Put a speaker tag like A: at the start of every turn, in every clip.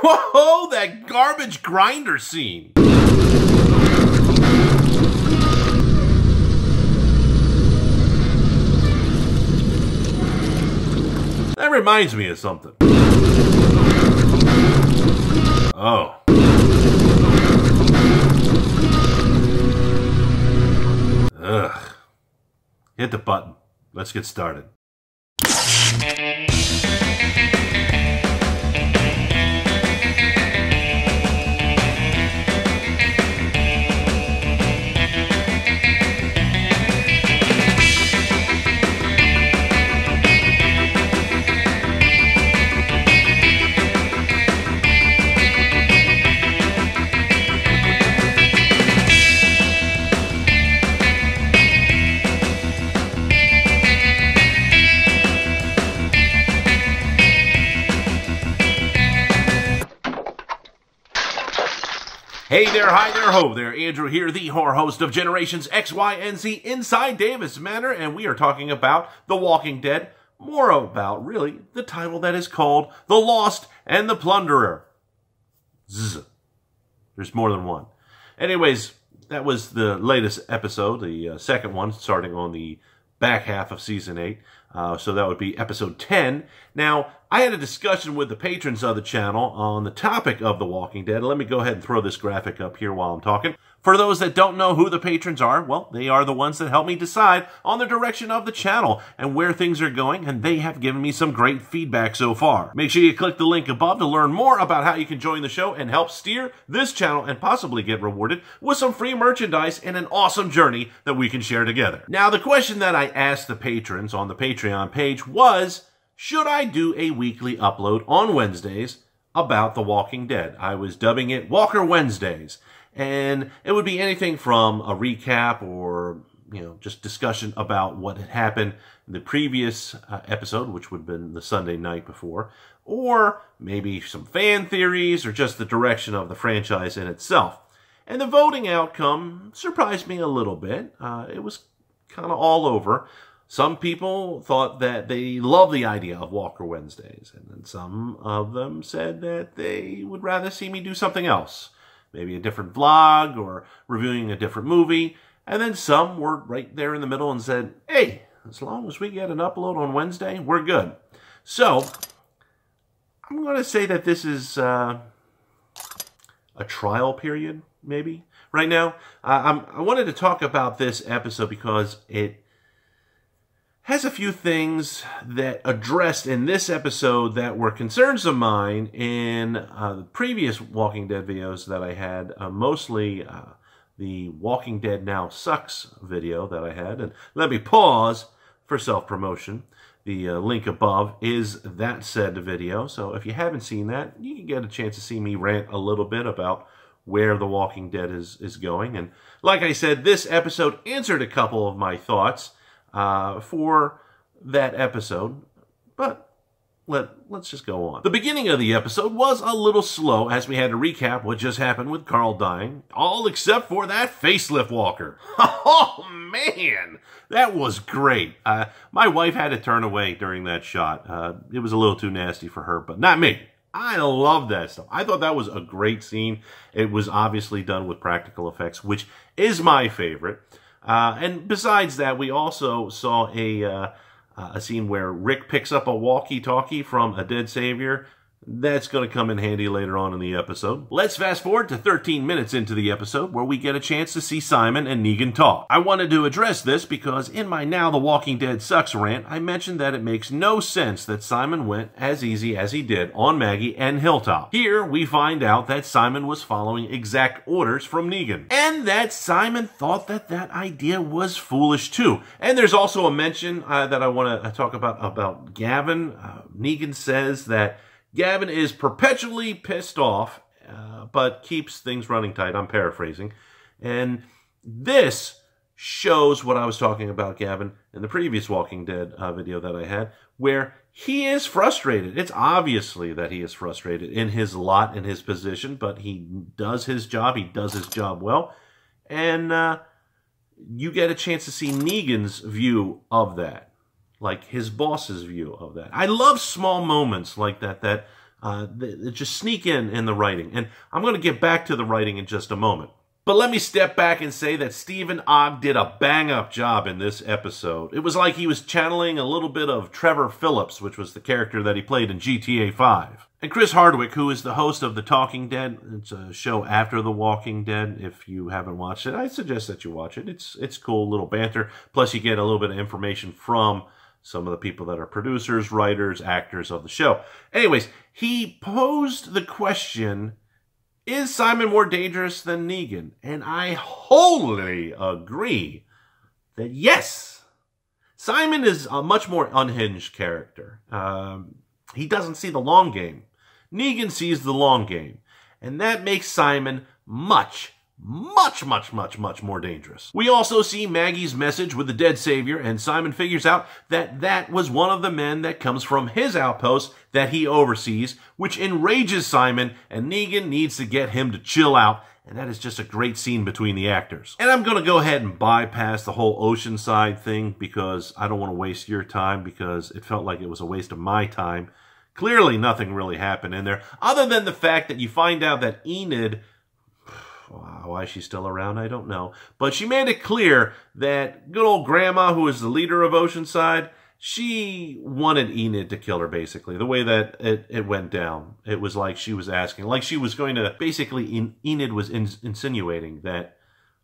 A: Whoa, that garbage grinder scene. That reminds me of something. Oh. Ugh. Hit the button. Let's get started. Hey there, hi there, ho there, Andrew here, the horror host of Generations X, Y, and Z inside Davis Manor, and we are talking about The Walking Dead, more about, really, the title that is called The Lost and the Plunderer. Zzz. There's more than one. Anyways, that was the latest episode, the second one, starting on the back half of Season 8. So that would be Episode 10. Now, I had a discussion with the patrons of the channel on the topic of The Walking Dead. Let me go ahead and throw this graphic up here while I'm talking. For those that don't know who the patrons are, well, they are the ones that help me decide on the direction of the channel and where things are going, and they have given me some great feedback so far. Make sure you click the link above to learn more about how you can join the show and help steer this channel and possibly get rewarded with some free merchandise and an awesome journey that we can share together. Now, the question that I asked the patrons on the Patreon page was, should I do a weekly upload on Wednesdays about The Walking Dead? I was dubbing it Walker Wednesdays. And it would be anything from a recap or, just discussion about what had happened in the previous episode, which would have been the Sunday night before, or maybe some fan theories or just the direction of the franchise in itself. And the voting outcome surprised me a little bit. It was kind of all over. Some people thought that they love the idea of Walker Wednesdays, and then some of them said that they would rather see me do something else. Maybe a different vlog or reviewing a different movie. And then some were right there in the middle and said, hey, as long as we get an upload on Wednesday, we're good. So, I'm going to say that this is a trial period, maybe, right now. I wanted to talk about this episode because it has a few things that addressed in this episode that were concerns of mine in the previous Walking Dead videos that I had, mostly the Walking Dead Now Sucks video that I had. And let me pause for self-promotion. The link above is that said video. So if you haven't seen that, you can get a chance to see me rant a little bit about where The Walking Dead is going. And like I said, this episode answered a couple of my thoughts for that episode, but let's just go on. The beginning of the episode was a little slow as we had to recap what just happened with Carl dying, all except for that facelift walker. Oh man, that was great. My wife had to turn away during that shot. It was a little too nasty for her, but not me. I love that stuff. I thought that was a great scene. It was obviously done with practical effects, which is my favorite. And besides that, we also saw a scene where Rick picks up a walkie-talkie from a dead savior. That's going to come in handy later on in the episode. Let's fast forward to 13 minutes into the episode where we get a chance to see Simon and Negan talk. I wanted to address this because in my Now The Walking Dead Sucks rant, I mentioned that it makes no sense that Simon went as easy as he did on Maggie and Hilltop. Here, we find out that Simon was following exact orders from Negan, and that Simon thought that that idea was foolish too. And there's also a mention that I want to talk about Gavin. Negan says that Gavin is perpetually pissed off, but keeps things running tight. I'm paraphrasing. And this shows what I was talking about Gavin in the previous Walking Dead video that I had, where he is frustrated. It's obviously that he is frustrated in his lot, in his position, but he does his job. He does his job well. And you get a chance to see Negan's view of that, like his boss's view of that. I love small moments like that that They just sneak in the writing. And I'm going to get back to the writing in just a moment. But let me step back and say that Stephen Ogg did a bang-up job in this episode. It was like he was channeling a little bit of Trevor Phillips, which was the character that he played in GTA 5. And Chris Hardwick, who is the host of The Talking Dead, it's a show after The Walking Dead. If you haven't watched it, I suggest that you watch it. It's cool, little banter. Plus, you get a little bit of information from some of the people that are producers, writers, actors of the show. Anyways, he posed the question, is Simon more dangerous than Negan? And I wholly agree that yes, Simon is a much more unhinged character. He doesn't see the long game. Negan sees the long game. And that makes Simon much more dangerous. We also see Maggie's message with the dead savior, and Simon figures out that that was one of the men that comes from his outpost that he oversees, which enrages Simon, and Negan needs to get him to chill out, and that is just a great scene between the actors. And I'm going to go ahead and bypass the whole Oceanside thing because I don't want to waste your time, because it felt like it was a waste of my time. Clearly nothing really happened in there, other than the fact that you find out that Enid, why she's still around, I don't know. But she made it clear that good old Grandma, who is the leader of Oceanside, she wanted Enid to kill her, basically. The way that it went down. It was like she was asking, like she was going to, basically Enid was insinuating that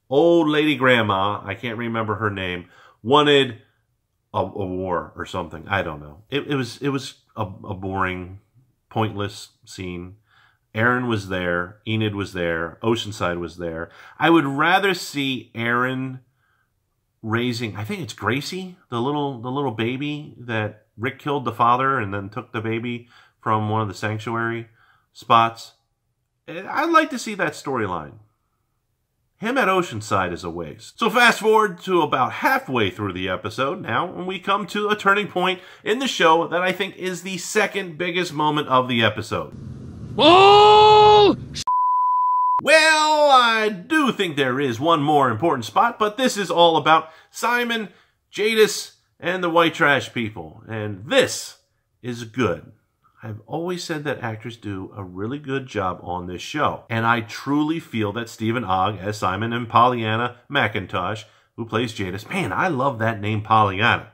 A: old lady Grandma, I can't remember her name, wanted a war or something. I don't know. It was a boring, pointless scene. Aaron was there, Enid was there, Oceanside was there. I would rather see Aaron raising, I think it's Gracie, the little baby that Rick killed the father and then took the baby from one of the sanctuary spots. I'd like to see that storyline. Him at Oceanside is a waste. So fast forward to about halfway through the episode now, and we come to a turning point in the show that I think is the second biggest moment of the episode. Well, I do think there is one more important spot, but this is all about Simon, Jadis, and the white trash people. And this is good. I've always said that actors do a really good job on this show. And I truly feel that Stephen Ogg as Simon and Pollyanna McIntosh, who plays Jadis, man, I love that name Pollyanna.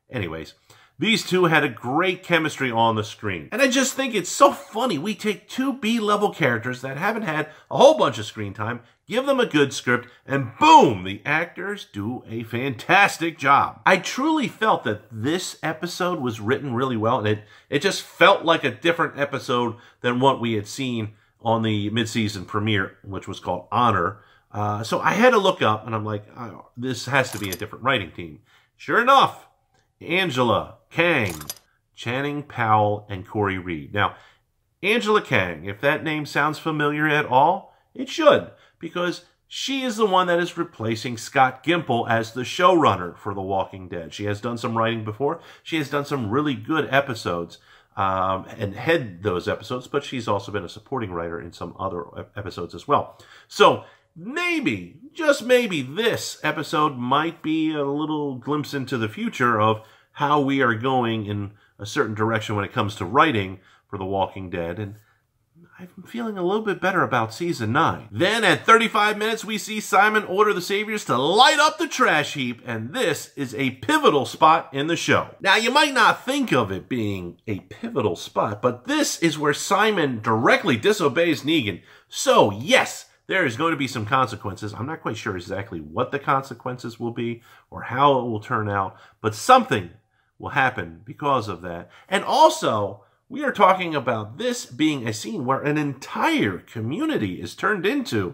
A: Anyways, these two had a great chemistry on the screen. And I just think it's so funny. We take two B-level characters that haven't had a whole bunch of screen time, give them a good script, and boom, the actors do a fantastic job. I truly felt that this episode was written really well, and it just felt like a different episode than what we had seen on the mid-season premiere, which was called Honor. So I had to look up, and I'm like, oh, this has to be a different writing team. Sure enough, Angela Kang, Channing Powell, and Corey Reed. Now, Angela Kang, if that name sounds familiar at all, it should, because she is the one that is replacing Scott Gimple as the showrunner for The Walking Dead. She has done some writing before. She has done some really good episodes and head those episodes, but she's also been a supporting writer in some other episodes as well. So maybe, just maybe, this episode might be a little glimpse into the future of how we are going in a certain direction when it comes to writing for The Walking Dead. And I'm feeling a little bit better about Season 9. Then at 35 minutes, we see Simon order the Saviors to light up the trash heap, and this is a pivotal spot in the show. Now, you might not think of it being a pivotal spot, but this is where Simon directly disobeys Negan. So, yes, there is going to be some consequences. I'm not quite sure exactly what the consequences will be or how it will turn out, but something will happen because of that. And also, we are talking about this being a scene where an entire community is turned into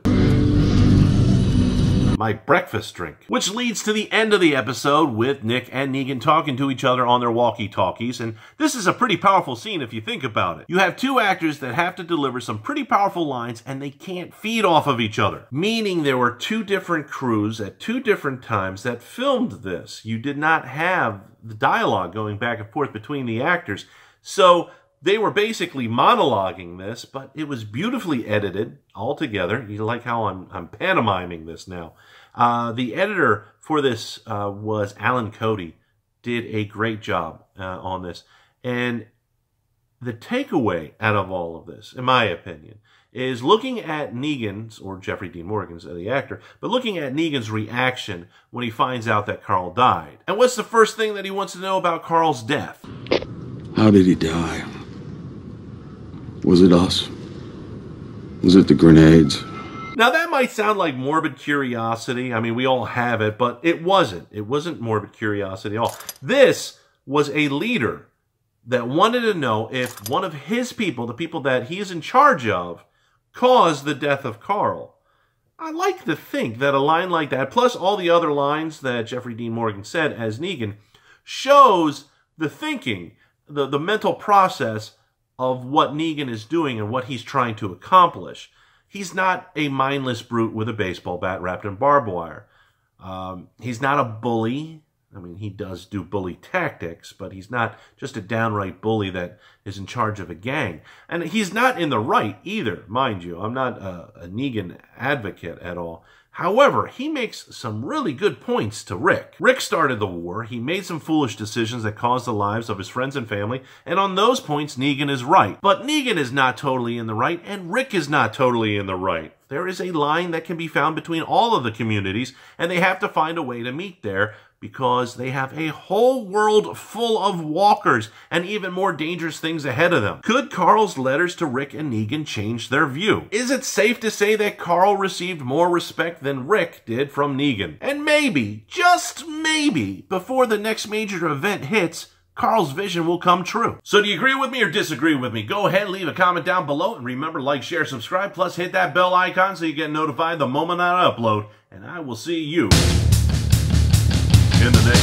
A: my breakfast drink. Which leads to the end of the episode with Nick and Negan talking to each other on their walkie-talkies. And this is a pretty powerful scene if you think about it. You have two actors that have to deliver some pretty powerful lines and they can't feed off of each other. Meaning there were two different crews at two different times that filmed this. You did not have the dialogue going back and forth between the actors. So they were basically monologuing this, but it was beautifully edited all together. You like how I'm pantomiming this now. The editor for this was Alan Cody. Did a great job on this. And the takeaway out of all of this, in my opinion, is looking at Negan's, or Jeffrey Dean Morgan's, the actor, but looking at Negan's reaction when he finds out that Carl died. And what's the first thing that he wants to know about Carl's death?
B: How did he die? Was it us? Was it the grenades?
A: Now that might sound like morbid curiosity. I mean, we all have it, but it wasn't. It wasn't morbid curiosity at all. This was a leader that wanted to know if one of his people, the people that he is in charge of, caused the death of Carl. I like to think that a line like that, plus all the other lines that Jeffrey Dean Morgan said as Negan, shows the thinking, the mental process of what Negan is doing and what he's trying to accomplish. He's not a mindless brute with a baseball bat wrapped in barbed wire. He's not a bully. I mean, he does do bully tactics, but he's not just a downright bully that is in charge of a gang. And he's not in the right either, mind you. I'm not a Negan advocate at all. However, he makes some really good points to Rick. Rick started the war. He made some foolish decisions that caused the lives of his friends and family, and on those points, Negan is right. But Negan is not totally in the right, and Rick is not totally in the right. There is a line that can be found between all of the communities, and they have to find a way to meet there, because they have a whole world full of walkers and even more dangerous things ahead of them. Could Carl's letters to Rick and Negan change their view? Is it safe to say that Carl received more respect than Rick did from Negan? And maybe, just maybe, before the next major event hits, Carl's vision will come true. So do you agree with me or disagree with me? Go ahead, leave a comment down below, and remember, like, share, subscribe, plus hit that bell icon so you get notified the moment I upload, and I will see you in the next